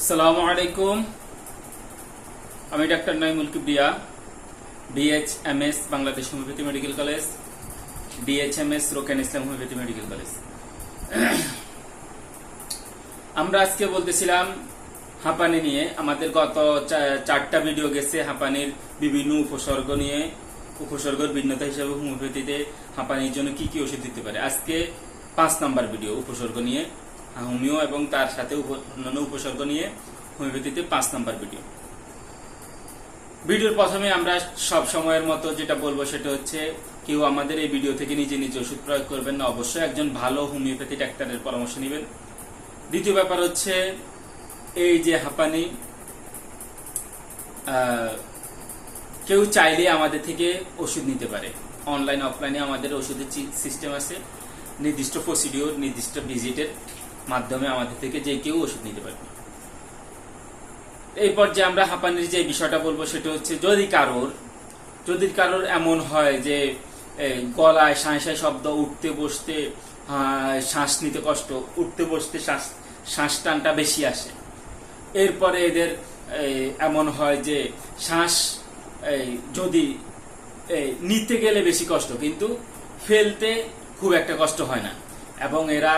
আসসালামু আলাইকুম। আমি doctor Naimul Kibria, DHMS Bangladesh homeopathy medical college, DHMS Roken Islam homeopathy medical college. আমরা আজকে বলতেছিলাম হাঁপানি নিয়ে। আমাদের গত চারটা ভিডিও গেছে হাঁপানির বিভিন্ন উপসর্গ নিয়ে, উপসর্গের ভিন্নতা হিসাবে হোমিওপ্যাথিতে হাঁপানির জন্য কি কি ওষুধ দিতে পারে। আজকে 5 নাম্বার ভিডিও উপসর্গ নিয়ে, হোমিও এবং তার সাথে অন্যান্য উপসর্গ নিয়ে হোমিওপ্যাথিতে 5 নাম্বার ভিডিও। ভিডিওর প্রথমে আমরা সব সময়ের মতো যেটা বলবো সেটা হচ্ছে, কেউ আমাদের এই ভিডিও থেকে নিজে নিজে ওষুধ প্রয়োগ করবেন না, অবশ্যই একজন ভালো হোমিওপ্যাথি ডাক্তারের পরামর্শ নেবেন। দ্বিতীয় ব্যাপার হচ্ছে, এই যে হাঁপানি, কেউ চাইলে আমাদের থেকে ওষুধ নিতে পারে। অনলাইন অফলাইনে আমাদের ওষুধের সিস্টেম আছে, নির্দিষ্ট প্রসিডিওর, নির্দিষ্ট ভিজিটের মাধ্যমে আমাদের থেকে যে কেউ ওষুধ নিতে পারবে। এই পর্যায়ে আমরা হাঁপানির যে বিষয়টা বলবো সেটা হচ্ছে, যদি কারোর এমন হয় যে গলায় শাঁই শাঁই শব্দ, উঠতে বসতে শ্বাস নিতে কষ্ট, উঠতে বসতে শ্বাস টানটা বেশি আসে। এরপরে এদের এমন হয় যে শ্বাস যদি নিতে গেলে বেশি কষ্ট, কিন্তু ফেলতে খুব একটা কষ্ট হয় না, এবং এরা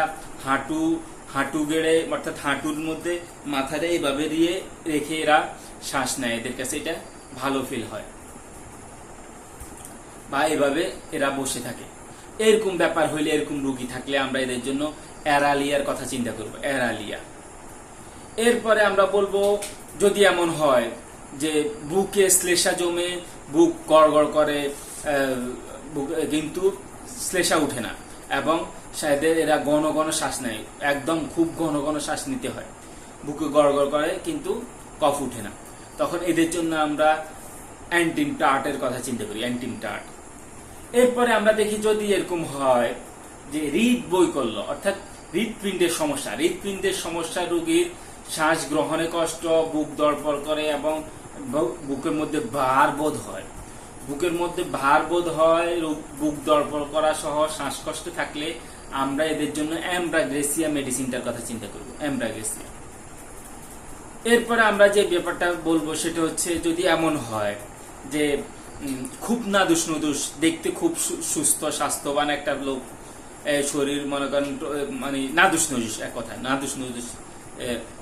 হাঁটু গেড়ে, অর্থাৎ হাঁটুর মধ্যে মাথাটা এইভাবে রেখে এরা শ্বাস নেয়। এদের কাছে এটা ভালো ফিল হয়, বা এভাবে এরা বসে থাকে। এরকম ব্যাপার হইলে, এরকম রোগী থাকলে আমরা এদের জন্য অ্যারালিয়ার কথা চিন্তা করব, অ্যারালিয়া। এরপরে আমরা বলবো, যদি এমন হয় যে বুকে শ্লেষা জমে, বুক গড়গড় করে, কিন্তু শ্লেষা উঠে না, এবং এরা ঘন ঘন শ্বাস নেয়, একদম খুব ঘন ঘন শ্বাস নিতে হয়, বুকে গড়গড় করে কিন্তু কফ উঠে না, তখন এদের জন্য আমরা অ্যান্টিম টার্টের কথা চিন্তা করি, অ্যান্টিম টার্ট। এরপরে আমরা দেখি, যদি এরকম হয় যে হৃদবৈকল্য, অর্থাৎ হৃদপিণ্ডের সমস্যা রোগীর শ্বাস গ্রহণে কষ্ট, বুক ধড়ফড় করে এবং বুকের মধ্যে ভার বোধ হয়, বুক ধড়ফড় করা সহ শ্বাসকষ্ট থাকলে আমরা এদের জন্য অ্যামব্রাগ্রেসিয়া মেডিসিনটার কথা চিন্তা করব, অ্যামব্রাগ্রেসিয়া। এরপরে আমরা যে ব্যাপারটা বলবো সেটা হচ্ছে, যদি এমন হয় যে খুব নাদুস নুদুস, দেখতে খুব সুস্থ স্বাস্থ্যবান একটা লোক, শরীর মনে করেন মানে নাদুস নুদুস, এক কথা নাদুস নুদুস,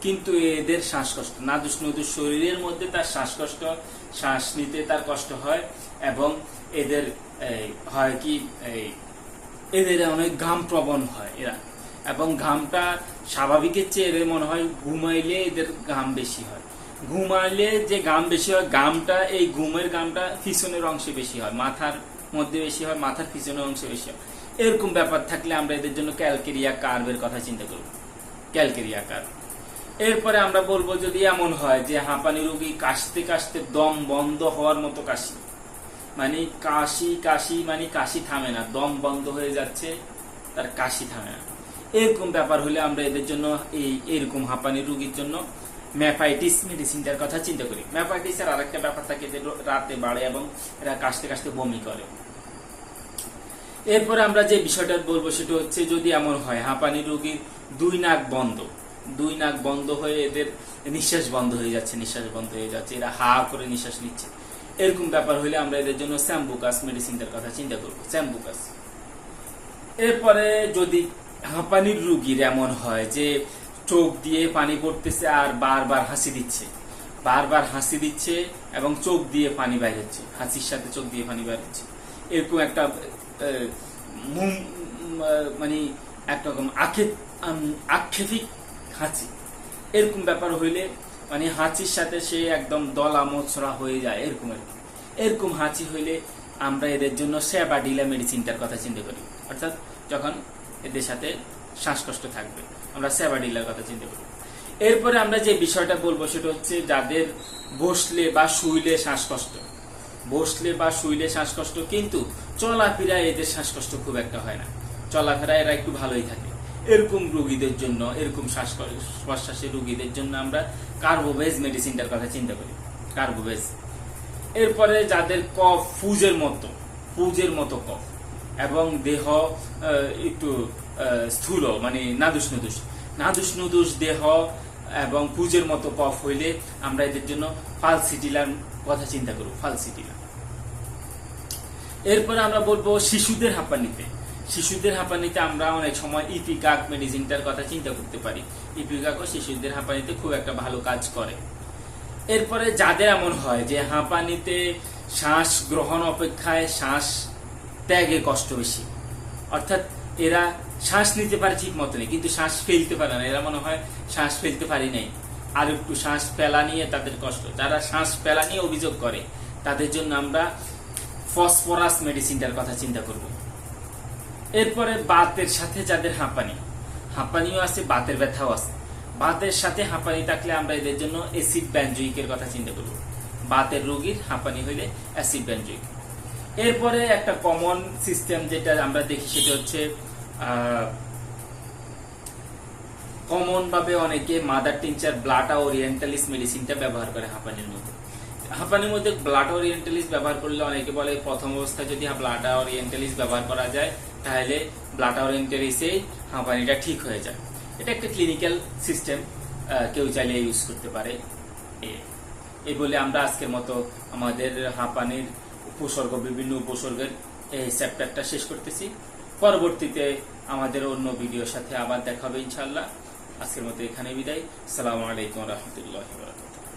কিন্তু এদের শ্বাসকষ্ট, নাদুস নুদুস শরীরের মধ্যে তার শ্বাসকষ্ট, শ্বাস নিতে তার কষ্ট হয়, এবং এদের হয় কি, এদের অনেক ঘাম প্রবণ হয় এরা, এবং ঘামটা স্বাভাবিকের চেয়ে এদের মনে হয় ঘুমাইলে এদের ঘাম বেশি হয়। ঘুমাইলে যে ঘাম বেশি হয়, ঘামটা এই ঘুমের ঘামটা পিছনের অংশে বেশি হয়, মাথার মধ্যে বেশি হয়, মাথার পিছনের অংশে বেশি হয়। এরকম ব্যাপার থাকলে আমরা এদের জন্য ক্যালকেরিয়া কার্ভের কথা চিন্তা করব, ক্যালকেরিয়া কার্ভ। এরপরে আমরা বলবো, যদি এমন হয় যে হাঁপানি রোগী কাশতে কাশতে দম বন্ধ হওয়ার মতো কাশি, মানে কাশি থামে না, দম বন্ধ হয়ে যাচ্ছে, তার কাশি থামে না, এরকম ব্যাপার হলে আমরা এদের জন্য এরকম হাঁপানি রোগীর জন্য ম্যাফাইটিস মেডিসিনটার কথা চিন্তা করি। ম্যাফাইটিসের আরেকটা ব্যাপার থাকে যে রাতে বাড়ে এবং এরা কাশতে কাশতে বমি করে। এরপরে আমরা যে বিষয়টা বলবো সেটা হচ্ছে, যদি এমন হয় হাঁপানি রোগীর দুই নাক বন্ধ হয়ে এদের নিঃশ্বাস বন্ধ হয়ে যাচ্ছে, এরা হা করে নিঃশ্বাস নিচ্ছে, এরকম ব্যাপার হলে আমরা এদের জন্য স্যাম্বুকাস মেডিসিনটার কথা চিন্তা করবো, স্যাম্বুকাস। এরপরে যদি হাঁপানির রোগীর এমন হয় যে চোখ দিয়ে পানি পড়তেছে আর বারবার হাসি দিচ্ছে এবং চোখ দিয়ে পানি বাইর হচ্ছে, হাসির সাথে চোখ দিয়ে পানি বাইর হচ্ছে, এরকম একটা মানে একরকম আক্ষেপিক হাঁচি, এরকম ব্যাপার হইলে, মানে হাঁচির সাথে সে একদম দলা মোচড়া হয়ে যায়, এরকম হাঁচি হইলে আমরা এদের জন্য স্যাবাডিলা মেডিসিনটার কথা চিন্তা করি, অর্থাৎ যখন এদের সাথে শ্বাসকষ্ট থাকবে আমরা স্যাবাডিলার কথা চিন্তা করি। এরপরে আমরা যে বিষয়টা বলবো সেটা হচ্ছে, যাদের বসলে বা শুইলে শ্বাসকষ্ট, কিন্তু চলাফেরায় এদের শ্বাসকষ্ট খুব একটা হয় না, চলাফেরায় এরা একটু ভালোই থাকে, এরকম রোগীদের জন্য, এরকম শ্বাস-প্রশ্বাসের রোগীদের জন্য আমরা কার্বোভেজ মেডিসিনটার কথা চিন্তা করি, কার্বোভেজ। এরপরে যাদের কফ পুজের মতো কফ, এবং দেহ একটু স্থূল, মানে নাদুস নুদুস দেহ, এবং পুজের মতো কফ হইলে আমরা এদের জন্য ফালসিটিলার কথা চিন্তা করব, ফালসিটিলা। এরপরে আমরা বলবো শিশুদের হাঁপানিতে। শিশুদের হাঁপানিতে আমরা অনেক সময় ইপিকাক মেডিসিনটার কথা চিন্তা করতে পারি। ইপিকাকও শিশুদের হাঁপানিতে খুব একটা ভালো কাজ করে। এরপরে যাদের এমন হয় যে হাঁপানিতে শ্বাস গ্রহণ অপেক্ষায় শ্বাস ত্যাগে কষ্ট বেশি, অর্থাৎ এরা শ্বাস নিতে পারে ঠিক মতনই কিন্তু শ্বাস ফেলতে পারে না, এরা মনে হয় শ্বাস ফেলতে পারি নাই, আর একটু শ্বাস ফেলা নিয়ে তাদের কষ্ট, যারা শ্বাস ফেলা নিয়ে অভিযোগ করে তাদের জন্য আমরা ফসফরাস মেডিসিনটার কথা চিন্তা করব। এরপরে বাতের সাথে যাদের হাঁপানিও আছে, বাতের ব্যথাও আছে, বাতের সাথে হাঁপানি থাকলে আমরা এদের জন্য অ্যাসিড বেনজোইকের কথা চিন্তা করব। বাতের রোগীর হাঁপানি হইলে অ্যাসিড বেনজোইক। এরপরে একটা কমন সিস্টেম যেটা আমরা দেখি সেটা হচ্ছে কমন ভাবে অনেকে মাদার টিনচার ব্লাটা ওরিয়েন্টালিস মেডিসিনটা ব্যবহার করে হাঁপানির মধ্যে। হাঁপানির মধ্যে ব্লাটা ওরিয়েন্টালিস ব্যবহার করলে অনেকে বলে প্রথম অবস্থায় যদি ব্লাটা ওরিয়েন্টালিস ব্যবহার করা যায় তাহলে ব্লাটা ওরিয়েন্টালিসে হাঁপানিটা ঠিক হয়ে যায়। এটা একটা ক্লিনিক্যাল সিস্টেম, কেউ চাইলে ইউজ করতে পারে। এই বলে আমরা আজকের মতো আমাদের হাঁপানির উপসর্গ, বিভিন্ন উপসর্গের এই চ্যাপ্টারটা শেষ করতেছি। পরবর্তীতে আমাদের অন্য ভিডিওর সাথে আবার দেখা হবে ইনশাআল্লাহ। আজকের মতো এখানে বিদায়। আসসালামু আলাইকুম ওয়া রাহমাতুল্লাহি ওয়া বারাকাতুহু।